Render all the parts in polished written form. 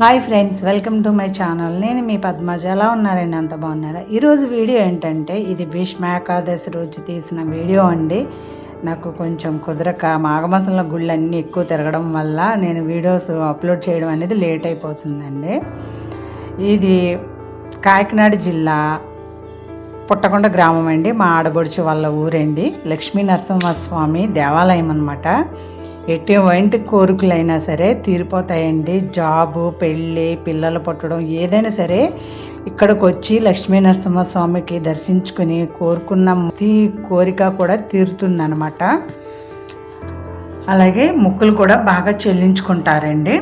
Hi friends, welcome to my channel. నేను మీ పద్మజ. ఎలా ఉన్నారండి? అంత బాగున్నారా? ఈరోజు వీడియో ఏంటంటే ఇది భీష్మ ఏకాదశి రోజు తీసిన వీడియో అండి. నాకు కొంచెం కుదరక మాఘమాసంలో గుళ్ళు అన్నీ ఎక్కువ తిరగడం వల్ల నేను వీడియోస్ అప్లోడ్ చేయడం అనేది లేట్ అయిపోతుందండి. ఇది కాకినాడ జిల్లా పుట్టకొండ గ్రామం అండి. మా ఆడబడుచు వాళ్ళ ఊరండి. లక్ష్మీ నరసింహస్వామి దేవాలయం అన్నమాట. ఎటువంటి కోరికలైనా సరే తీరిపోతాయండి. జాబు, పెళ్ళి, పిల్లలు పుట్టడం ఏదైనా సరే ఇక్కడికి వచ్చి లక్ష్మీ నరసింహస్వామికి దర్శించుకుని కోరుకున్న ప్రతి కోరిక కూడా తీరుతుందన్నమాట. అలాగే మొక్కులు కూడా బాగా చెల్లించుకుంటారండి.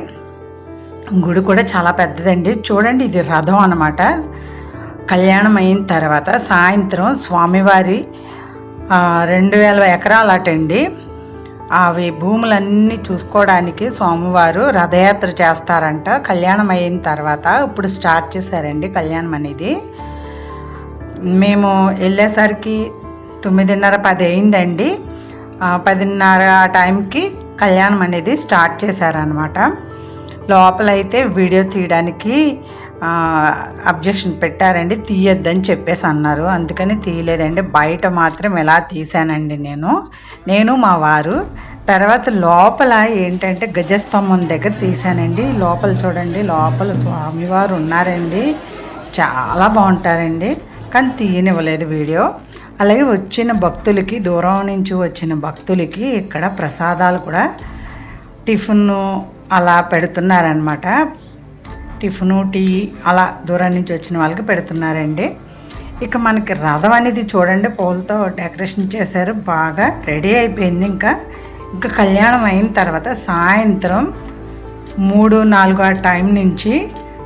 గుడి కూడా చాలా పెద్దదండి. చూడండి, ఇది రథం అన్నమాట. కళ్యాణం అయిన తర్వాత సాయంత్రం స్వామివారి 2000 ఎకరాలు అటండి. అవి భూములన్నీ చూసుకోవడానికి స్వామివారు రథయాత్ర చేస్తారంట. కళ్యాణం అయిన తర్వాత ఇప్పుడు స్టార్ట్ చేశారండి కళ్యాణం అనేది. మేము వెళ్ళేసరికి 9:30, 10 అయిందండి. 10:30 ఆ టైంకి కళ్యాణం అనేది స్టార్ట్ చేశారనమాట. లోపలైతే వీడియో తీయడానికి అబ్జెక్షన్ పెట్టారండి, తీయొద్దని చెప్పేసి అన్నారు. అందుకని తీయలేదండి. బయట మాత్రం ఎలా తీసానండి నేను మా వారు. తర్వాత లోపల ఏంటంటే గజస్తంభం దగ్గర తీసానండి. లోపల చూడండి, లోపల స్వామివారు ఉన్నారండి. చాలా బాగుంటారండి, కానీ తీయనివ్వలేదు వీడియో. అలాగే వచ్చిన భక్తులకి, దూరం నుంచి వచ్చిన భక్తులకి ఇక్కడ ప్రసాదాలు కూడా టిఫిన్ అలా పెడుతున్నారనమాట. టిఫిను, టీ అలా దూరం నుంచి వచ్చిన వాళ్ళకి పెడుతున్నారండి. ఇక మనకి రథం అనేది చూడండి, పూలతో డెకరేషన్ చేశారు. బాగా రెడీ అయిపోయింది. ఇంకా కళ్యాణం అయిన తర్వాత సాయంత్రం 3-4 ఆ టైం నుంచి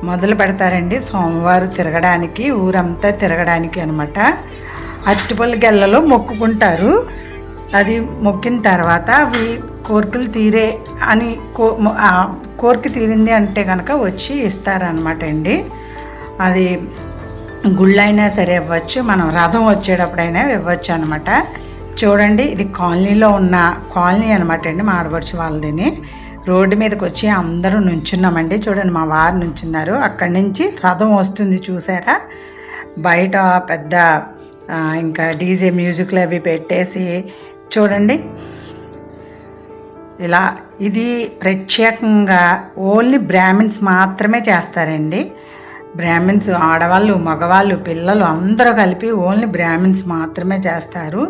మొదలు పెడతారండి స్వామివారు తిరగడానికి, ఊరంతా తిరగడానికి అనమాట. అరటిపళ్ళు గెల్లలో మొక్కుకుంటారు. అది మొక్కిన తర్వాత అవి కోరికలు తీరే అని కోరిక తీరింది అంటే కనుక వచ్చి ఇస్తారనమాట అండి. అది గుళ్ళైనా సరే ఇవ్వచ్చు, మనం రథం వచ్చేటప్పుడైనా ఇవ్వచ్చు అనమాట. చూడండి, ఇది కాలనీలో ఉన్న కాలనీ అనమాట అండి, మా ఆడపడుచు వాళ్ళదని. రోడ్డు మీదకి వచ్చి అందరూ నుంచున్నామండి. చూడండి, మా వారు నుంచున్నారు. అక్కడి నుంచి రథం వస్తుంది చూసారా. బయట పెద్ద ఇంకా డీజే మ్యూజిక్లు అవి పెట్టేసి చూడండి ఇలా. ఇది ప్రత్యేకంగా ఓన్లీ బ్రాహ్మిన్స్ మాత్రమే చేస్తారండి. బ్రాహ్మిన్స్, ఆడవాళ్ళు, మగవాళ్ళు, పిల్లలు అందరూ కలిపి ఓన్లీ బ్రాహ్మిన్స్ మాత్రమే చేస్తారు.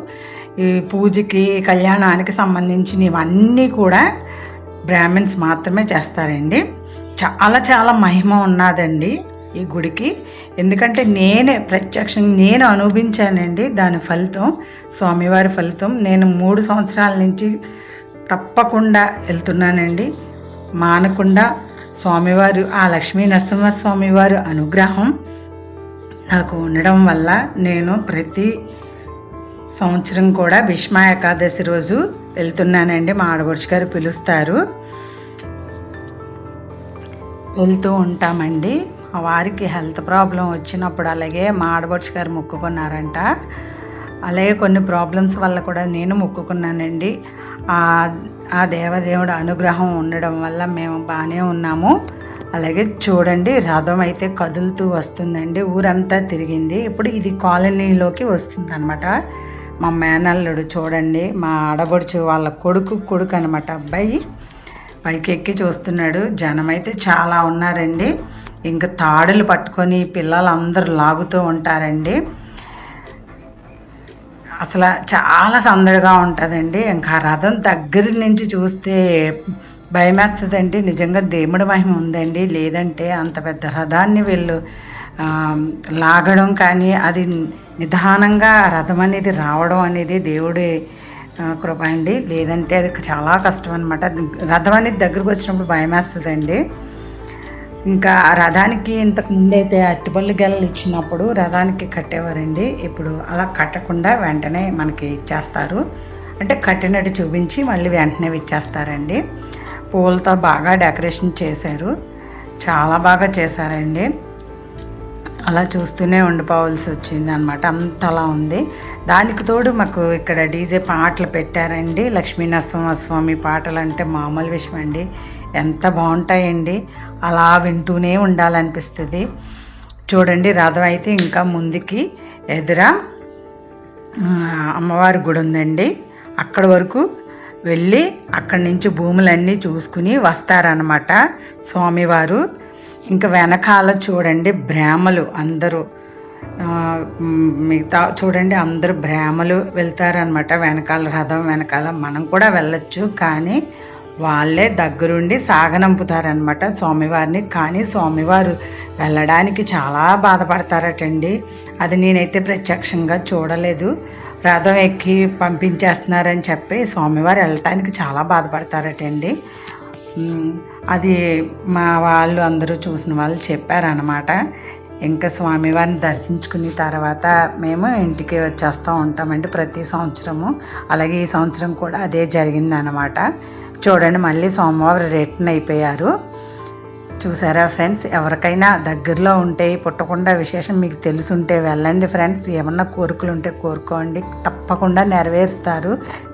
ఈ పూజకి, కళ్యాణానికి సంబంధించినవన్నీ కూడా బ్రాహ్మిన్స్ మాత్రమే చేస్తారండి. చాలా చాలా మహిమ ఉన్నదండి ఈ గుడికి. ఎందుకంటే ప్రత్యక్షంగా నేను అనుభవించానండి దాని ఫలితం, స్వామివారి ఫలితం. నేను 3 సంవత్సరాల నుంచి తప్పకుండా వెళ్తున్నానండి, మానకుండా. స్వామివారు, ఆ లక్ష్మీ నరసింహస్వామివారి అనుగ్రహం నాకు ఉండడం వల్ల నేను ప్రతి సంవత్సరం కూడా భీష్మ ఏకాదశి రోజు వెళ్తున్నానండి. మా ఆడపడుచు గారు పిలుస్తారు, వెళ్తూ ఉంటామండి. మా వారికి హెల్త్ ప్రాబ్లం వచ్చినప్పుడు అలాగే మా ఆడపడుచు గారు మొక్కుకున్నారంట. అలాగే కొన్ని ప్రాబ్లమ్స్ వల్ల కూడా నేను మొక్కుకున్నానండి. ఆ దేవదేవుడు అనుగ్రహం ఉండడం వల్ల మేము బాగానే ఉన్నాము. అలాగే చూడండి, రథం అయితే కదులుతూ వస్తుందండి. ఊరంతా తిరిగింది. ఇప్పుడు ఇది కాలనీలోకి వస్తుంది అనమాట. మా మేనల్లుడు చూడండి, మా ఆడబడుచు వాళ్ళ కొడుకు అనమాట, అబ్బాయి పైకి ఎక్కి చూస్తున్నాడు. జనం అయితే చాలా ఉన్నారండి. ఇంకా తాడులు పట్టుకొని పిల్లలందరూ లాగుతూ ఉంటారండి. అసలు చాలా సందడిగా ఉంటుందండి. ఇంకా రథం దగ్గర నుంచి చూస్తే భయం వేస్తుందండి. నిజంగా దేవుడి మహిమ ఉందండి. లేదంటే అంత పెద్ద రథాన్ని వీళ్ళు లాగడం కానీ, అది నిదానంగా రథం అనేది రావడం అనేది దేవుడి కృప అండి. లేదంటే అది చాలా కష్టం అనమాట. రథం అనేది దగ్గరకు వచ్చినప్పుడు భయం వేస్తుందండి. ఇంకా రథానికి ఇంతకు ముందైతే అరటిపళ్ళు గెలలు ఇచ్చినప్పుడు రథానికి కట్టేవారండి. ఇప్పుడు అలా కట్టకుండా వెంటనే మనకి ఇచ్చేస్తారు. అంటే కట్టినట్టు చూపించి మళ్ళీ వెంటనే ఇచ్చేస్తారండి. పూలతో బాగా డెకరేషన్ చేశారు, చాలా బాగా చేశారండి. అలా చూస్తూనే ఉండిపోవాల్సి వచ్చింది అనమాట. అంతలా ఉంది. దానికి తోడు మాకు ఇక్కడ డీజే పాటలు పెట్టారండి. లక్ష్మీ నరసింహస్వామి పాటలు అంటే మామూలు విషయం అండి, ఎంత బాగుంటాయండి. అలా వింటూనే ఉండాలనిపిస్తుంది. చూడండి, రథం అయితే ఇంకా ముందుకి ఎదురా అమ్మవారి గుడి ఉందండి. అక్కడి వరకు వెళ్ళి అక్కడి నుంచి భూములన్నీ చూసుకుని వస్తారనమాట స్వామివారు. ఇంకా వెనకాల చూడండి బ్రాహ్మలు అందరూ, మిగతా చూడండి అందరూ బ్రాహ్మలు వెళ్తారనమాట వెనకాల, రథం వెనకాల. మనం కూడా వెళ్ళొచ్చు, కానీ వాళ్ళే దగ్గరుండి సాగనంపుతారనమాట స్వామివారిని. కానీ స్వామివారు వెళ్ళడానికి చాలా బాధపడతారటండి. అది నేనైతే ప్రత్యక్షంగా చూడలేదు. రథం ఎక్కి పంపించేస్తున్నారని చెప్పి స్వామివారు వెళ్ళటానికి చాలా బాధపడతారటండి. అది మా వాళ్ళు అందరూ చూసిన వాళ్ళు చెప్పారనమాట. ఇంకా స్వామివారిని దర్శించుకున్న తర్వాత మేము ఇంటికి వచ్చేస్తూ ఉంటామండి ప్రతి సంవత్సరము. అలాగే ఈ సంవత్సరం కూడా అదే జరిగిందనమాట. చూడండి, మళ్ళీ స్వామివారు రిటర్న్ అయిపోయారు. చూసారా ఫ్రెండ్స్? ఎవరికైనా దగ్గరలో ఉంటే పుట్టకుండా విశేషం మీకు తెలుసుంటే వెళ్ళండి ఫ్రెండ్స్. ఏమన్నా కోరికలు ఉంటే కోరుకోండి, తప్పకుండా నెరవేరుస్తారు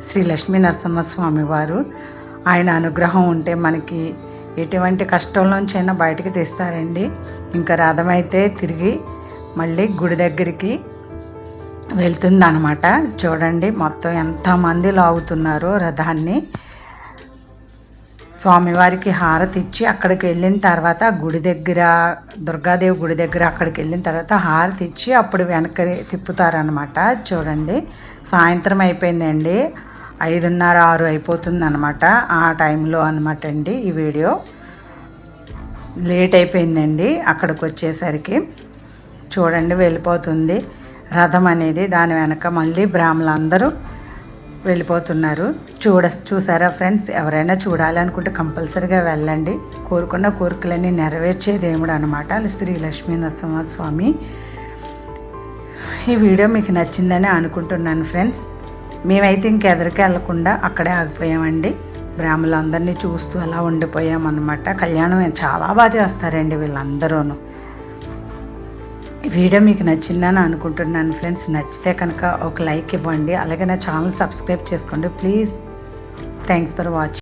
శ్రీ లక్ష్మీ నరసింహస్వామి వారు. ఆయన అనుగ్రహం ఉంటే మనకి ఎటువంటి కష్టంలోంచైనా బయటికి తీస్తారండి. ఇంకా రథం అయితే తిరిగి మళ్ళీ గుడి దగ్గరికి వెళ్తుంది అనమాట. చూడండి మొత్తం ఎంతమంది లాగుతున్నారో రథాన్ని. స్వామివారికి హారతి ఇచ్చి అక్కడికి వెళ్ళిన తర్వాత గుడి దగ్గర, దుర్గాదేవి గుడి దగ్గర అక్కడికి వెళ్ళిన తర్వాత హారతి ఇచ్చి అప్పుడు వెనక్కి తిప్పుతారనమాట. చూడండి, సాయంత్రం అయిపోయిందండి, 5:30, 6 అయిపోతుంది అనమాట. ఆ టైంలో అనమాట అండి ఈ వీడియో. లేట్ అయిపోయిందండి అక్కడికి వచ్చేసరికి. చూడండి, వెళ్ళిపోతుంది రథం అనేది. దాని వెనక మళ్ళీ బ్రాహ్మణులందరూ వెళ్ళిపోతున్నారు. చూసారా ఫ్రెండ్స్? ఎవరైనా చూడాలనుకుంటే కంపల్సరీగా వెళ్ళండి. కోరుకున్న కోరికలన్నీ నెరవేర్చే దేవుడు అనమాట శ్రీ లక్ష్మీ నరసింహస్వామి. ఈ వీడియో మీకు నచ్చిందని అనుకుంటున్నాను ఫ్రెండ్స్. మేమైతే ఇంకెదరికి వెళ్ళకుండా అక్కడే ఆగిపోయామండి. బ్రాహ్మణులందరినీ చూస్తూ అలా ఉండిపోయామన్నమాట. కళ్యాణం చాలా బాగా చేస్తారండి వీళ్ళందరూను. ఈ వీడియో మీకు నచ్చిందని అనుకుంటున్నాను ఫ్రెండ్స్. నచ్చితే కనుక ఒక లైక్ ఇవ్వండి. అలాగే నా ఛానల్ సబ్స్క్రైబ్ చేసుకోండి ప్లీజ్. Thanks for watching.